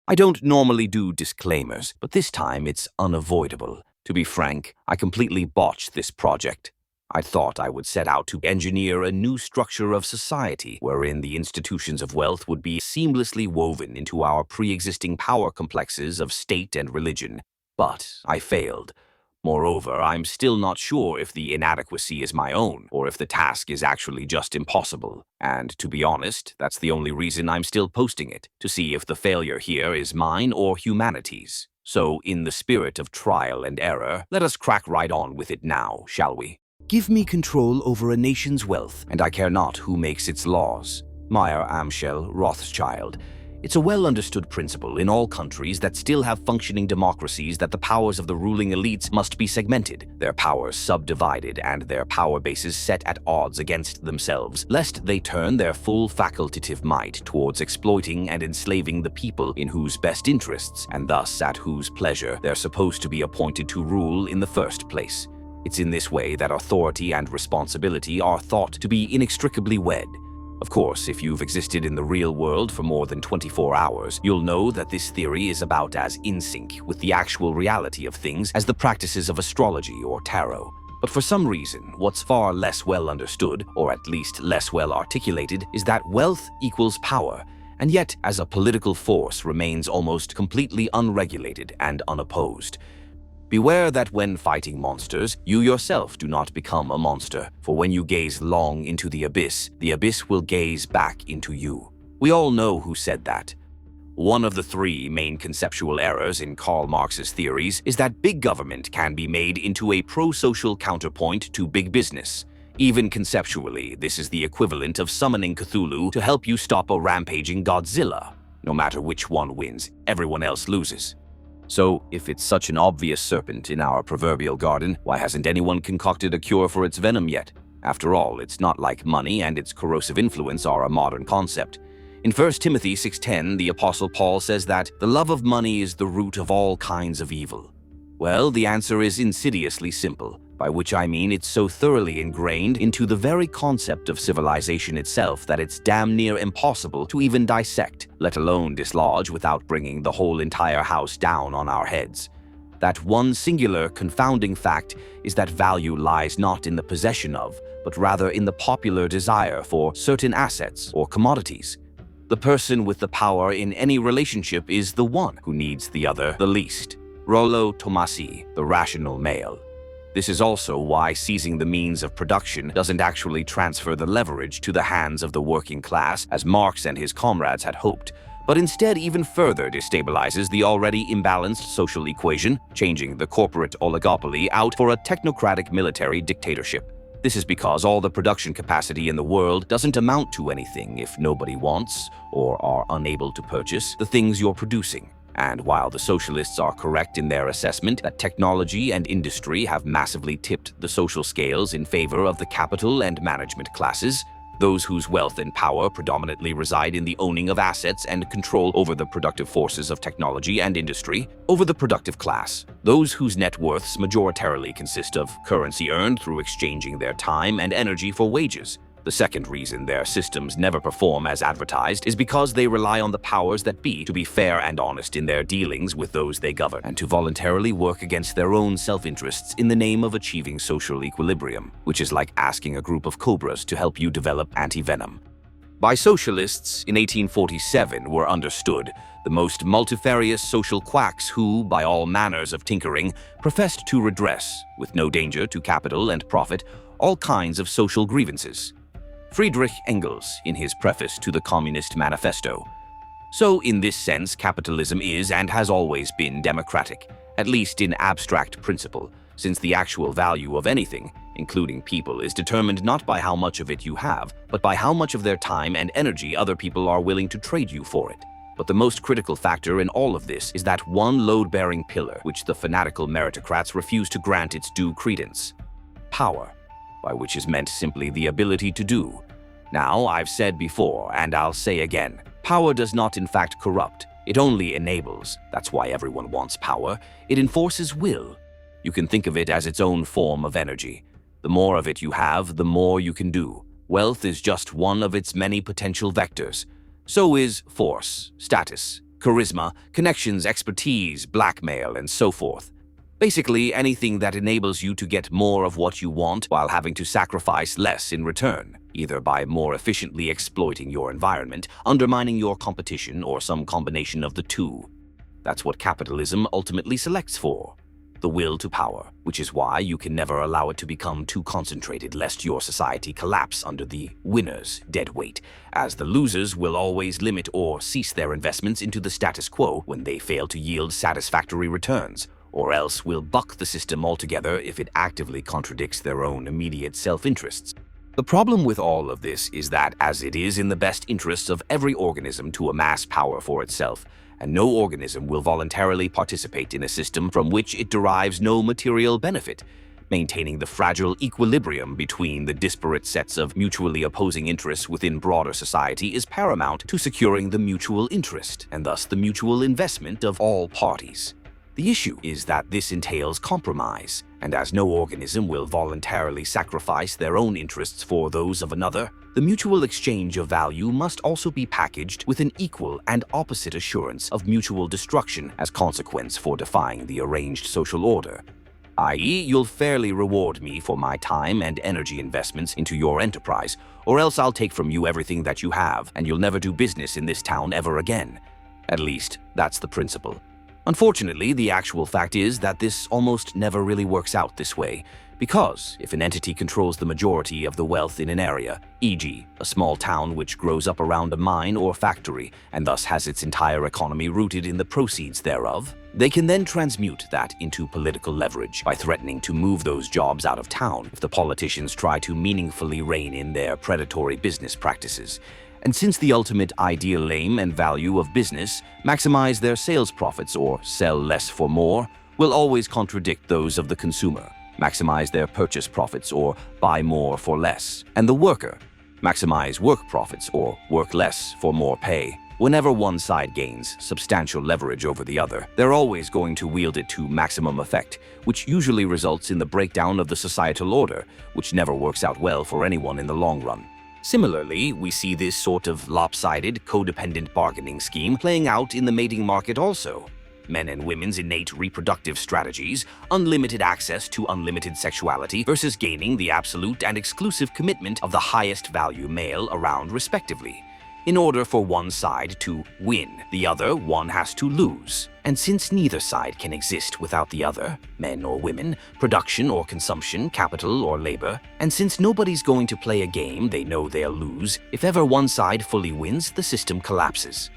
I don't normally do disclaimers, but this time it's unavoidable. To be frank, I completely botched this project. I thought I would set out to engineer a new structure of society wherein the institutions of wealth would be seamlessly woven into our pre-existing power complexes of state and religion. But I failed. Moreover, I'm still not sure if the inadequacy is my own, or if the task is actually just impossible. And to be honest, that's the only reason I'm still posting it, to see if the failure here is mine or humanity's. So, in the spirit of trial and error, let us crack right on with it now, shall we? Give me control over a nation's wealth, and I care not who makes its laws. Meyer Amschel Rothschild. It's a well-understood principle in all countries that still have functioning democracies that the powers of the ruling elites must be segmented, their powers subdivided, and their power bases set at odds against themselves, lest they turn their full facultative might towards exploiting and enslaving the people in whose best interests, and thus at whose pleasure, they're supposed to be appointed to rule in the first place. It's in this way that authority and responsibility are thought to be inextricably wed. Of course, if you've existed in the real world for more than 24 hours, you'll know that this theory is about as in sync with the actual reality of things as the practices of astrology or tarot. But for some reason, what's far less well understood, or at least less well articulated, is that wealth equals power, and yet, as a political force, remains almost completely unregulated and unopposed. Beware that when fighting monsters, you yourself do not become a monster, for when you gaze long into the abyss will gaze back into you. We all know who said that. One of the three main conceptual errors in Karl Marx's theories is that big government can be made into a pro-social counterpoint to big business. Even conceptually, this is the equivalent of summoning Cthulhu to help you stop a rampaging Godzilla. No matter which one wins, everyone else loses. So, if it's such an obvious serpent in our proverbial garden, why hasn't anyone concocted a cure for its venom yet? After all, it's not like money and its corrosive influence are a modern concept. In 1 Timothy 6:10, the Apostle Paul says that the love of money is the root of all kinds of evil. Well, the answer is insidiously simple, by which I mean it's so thoroughly ingrained into the very concept of civilization itself that it's damn near impossible to even dissect, let alone dislodge without bringing the whole entire house down on our heads. That one singular confounding fact is that value lies not in the possession of, but rather in the popular desire for certain assets or commodities. The person with the power in any relationship is the one who needs the other the least. Rollo Tomassi, the rational male. This is also why seizing the means of production doesn't actually transfer the leverage to the hands of the working class, as Marx and his comrades had hoped, but instead even further destabilizes the already imbalanced social equation, changing the corporate oligopoly out for a technocratic military dictatorship. This is because all the production capacity in the world doesn't amount to anything if nobody wants, or are unable to purchase, the things you're producing. And while the socialists are correct in their assessment that technology and industry have massively tipped the social scales in favor of the capital and management classes, those whose wealth and power predominantly reside in the owning of assets and control over the productive forces of technology and industry, over the productive class, those whose net worths majoritarily consist of currency earned through exchanging their time and energy for wages. The second reason their systems never perform as advertised is because they rely on the powers that be to be fair and honest in their dealings with those they govern, and to voluntarily work against their own self-interests in the name of achieving social equilibrium, which is like asking a group of cobras to help you develop anti-venom. By socialists in 1847 were understood the most multifarious social quacks who, by all manners of tinkering, professed to redress, with no danger to capital and profit, all kinds of social grievances. Friedrich Engels, in his preface to the Communist Manifesto. So, in this sense, capitalism is and has always been democratic, at least in abstract principle, since the actual value of anything, including people, is determined not by how much of it you have, but by how much of their time and energy other people are willing to trade you for it. But the most critical factor in all of this is that one load-bearing pillar which the fanatical meritocrats refuse to grant its due credence: power, by which is meant simply the ability to do. Now, I've said before, and I'll say again, power does not in fact corrupt. It only enables. That's why everyone wants power. It enforces will. You can think of it as its own form of energy. The more of it you have, the more you can do. Wealth is just one of its many potential vectors. So is force, status, charisma, connections, expertise, blackmail, and so forth. Basically, anything that enables you to get more of what you want while having to sacrifice less in return, either by more efficiently exploiting your environment, undermining your competition, or some combination of the two. That's what capitalism ultimately selects for. The will to power, which is why you can never allow it to become too concentrated lest your society collapse under the winner's dead weight, as the losers will always limit or cease their investments into the status quo when they fail to yield satisfactory returns, or else will buck the system altogether if it actively contradicts their own immediate self-interests. The problem with all of this is that, as it is in the best interests of every organism to amass power for itself, and no organism will voluntarily participate in a system from which it derives no material benefit, maintaining the fragile equilibrium between the disparate sets of mutually opposing interests within broader society is paramount to securing the mutual interest, and thus the mutual investment of all parties. The issue is that this entails compromise, and as no organism will voluntarily sacrifice their own interests for those of another, the mutual exchange of value must also be packaged with an equal and opposite assurance of mutual destruction as consequence for defying the arranged social order. I.e., you'll fairly reward me for my time and energy investments into your enterprise, or else I'll take from you everything that you have, and you'll never do business in this town ever again. At least, that's the principle. Unfortunately, the actual fact is that this almost never really works out this way, because if an entity controls the majority of the wealth in an area, e.g., a small town which grows up around a mine or factory and thus has its entire economy rooted in the proceeds thereof, they can then transmute that into political leverage by threatening to move those jobs out of town if the politicians try to meaningfully rein in their predatory business practices. And since the ultimate ideal aim and value of business, maximize their sales profits or sell less for more, will always contradict those of the consumer, maximize their purchase profits or buy more for less, and the worker, maximize work profits or work less for more pay. Whenever one side gains substantial leverage over the other, they're always going to wield it to maximum effect, which usually results in the breakdown of the societal order, which never works out well for anyone in the long run. Similarly, we see this sort of lopsided, codependent bargaining scheme playing out in the mating market also. Men and women's innate reproductive strategies, unlimited access to unlimited sexuality versus gaining the absolute and exclusive commitment of the highest value male around respectively. In order for one side to win, the other one has to lose. And since neither side can exist without the other, men or women, production or consumption, capital or labor, and since nobody's going to play a game they know they'll lose, if ever one side fully wins, the system collapses.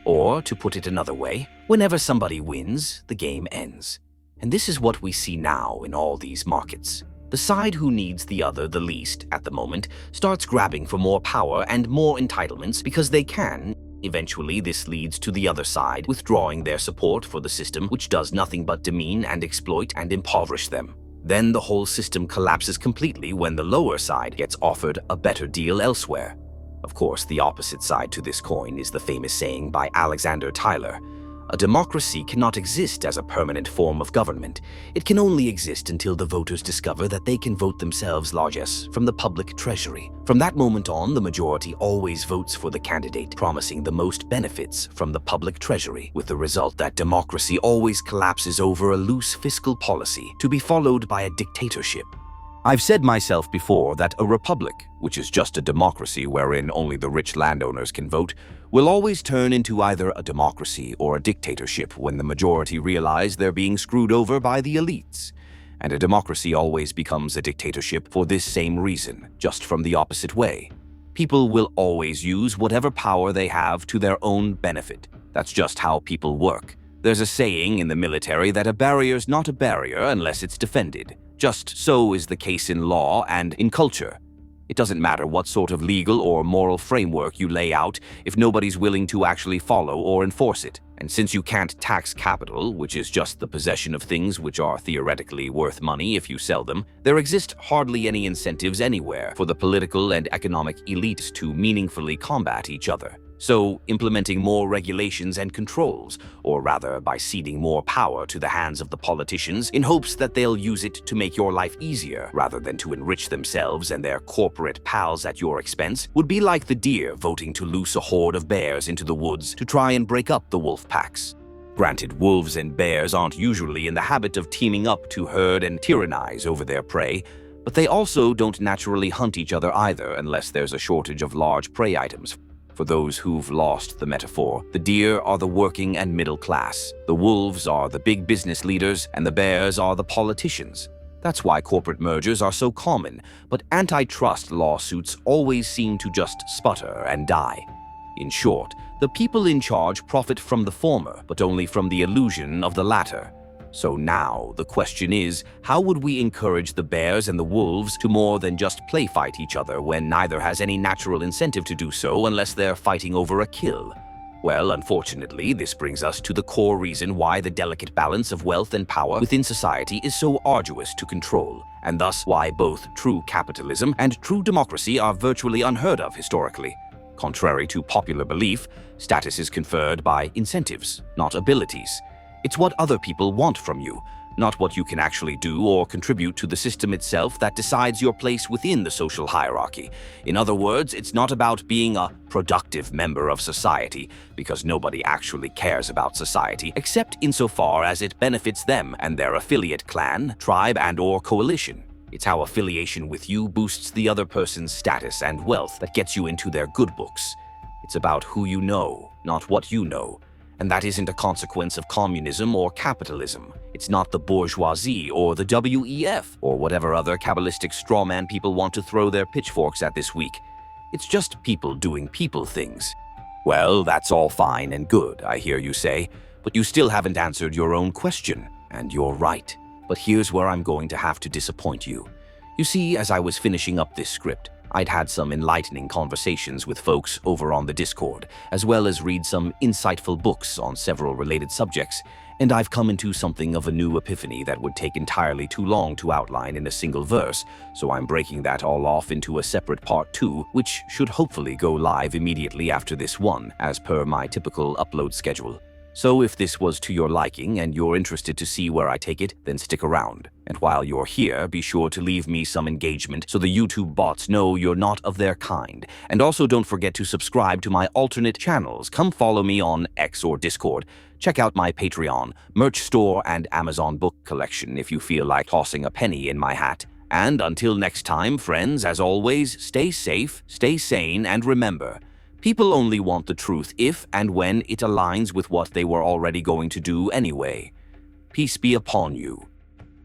Or, to put it another way, whenever somebody wins, the game ends. And this is what we see now in all these markets. The side who needs the other the least at the moment starts grabbing for more power and more entitlements because they can. Eventually, this leads to the other side withdrawing their support for the system, which does nothing but demean and exploit and impoverish them. Then the whole system collapses completely when the lower side gets offered a better deal elsewhere. Of course, the opposite side to this coin is the famous saying by Alexander Tyler: "A democracy cannot exist as a permanent form of government. It can only exist until the voters discover that they can vote themselves largesse from the public treasury. From that moment on, the majority always votes for the candidate promising the most benefits from the public treasury, with the result that democracy always collapses over a loose fiscal policy to be followed by a dictatorship." I've said myself before that a republic, which is just a democracy wherein only the rich landowners can vote, will always turn into either a democracy or a dictatorship when the majority realize they're being screwed over by the elites. And a democracy always becomes a dictatorship for this same reason, just from the opposite way. People will always use whatever power they have to their own benefit. That's just how people work. There's a saying in the military that a barrier's not a barrier unless it's defended. Just so is the case in law and in culture. It doesn't matter what sort of legal or moral framework you lay out if nobody's willing to actually follow or enforce it. And since you can't tax capital, which is just the possession of things which are theoretically worth money if you sell them, there exist hardly any incentives anywhere for the political and economic elites to meaningfully combat each other. So, implementing more regulations and controls, or rather by ceding more power to the hands of the politicians in hopes that they'll use it to make your life easier rather than to enrich themselves and their corporate pals at your expense, would be like the deer voting to loose a horde of bears into the woods to try and break up the wolf packs. Granted, wolves and bears aren't usually in the habit of teaming up to herd and tyrannize over their prey, but they also don't naturally hunt each other either unless there's a shortage of large prey items. For those who've lost the metaphor, the deer are the working and middle class, the wolves are the big business leaders, and the bears are the politicians. That's why corporate mergers are so common, but antitrust lawsuits always seem to just sputter and die. In short, the people in charge profit from the former, but only from the illusion of the latter. So now, the question is, how would we encourage the bears and the wolves to more than just play fight each other when neither has any natural incentive to do so unless they're fighting over a kill? Well, unfortunately, this brings us to the core reason why the delicate balance of wealth and power within society is so arduous to control, and thus why both true capitalism and true democracy are virtually unheard of historically. Contrary to popular belief, status is conferred by incentives, not abilities. It's what other people want from you, not what you can actually do or contribute to the system itself that decides your place within the social hierarchy. In other words, it's not about being a productive member of society, because nobody actually cares about society except insofar as it benefits them and their affiliate clan, tribe, and/or coalition. It's how affiliation with you boosts the other person's status and wealth that gets you into their good books. It's about who you know, not what you know. And that isn't a consequence of communism or capitalism. It's not the bourgeoisie or the WEF or whatever other Kabbalistic strawman people want to throw their pitchforks at this week. It's just people doing people things. Well, that's all fine and good, I hear you say, but you still haven't answered your own question, and you're right. But here's where I'm going to have to disappoint you. You see, as I was finishing up this script, I'd had some enlightening conversations with folks over on the Discord, as well as read some insightful books on several related subjects, and I've come into something of a new epiphany that would take entirely too long to outline in a single verse, so I'm breaking that all off into a separate part 2, which should hopefully go live immediately after this one, as per my typical upload schedule. So if this was to your liking and you're interested to see where I take it, then stick around. And while you're here, be sure to leave me some engagement so the YouTube bots know you're not of their kind. And also don't forget to subscribe to my alternate channels. Come follow me on X or Discord. Check out my Patreon, merch store, and Amazon book collection if you feel like tossing a penny in my hat. And until next time, friends, as always, stay safe, stay sane, and remember, people only want the truth if and when it aligns with what they were already going to do anyway. Peace be upon you.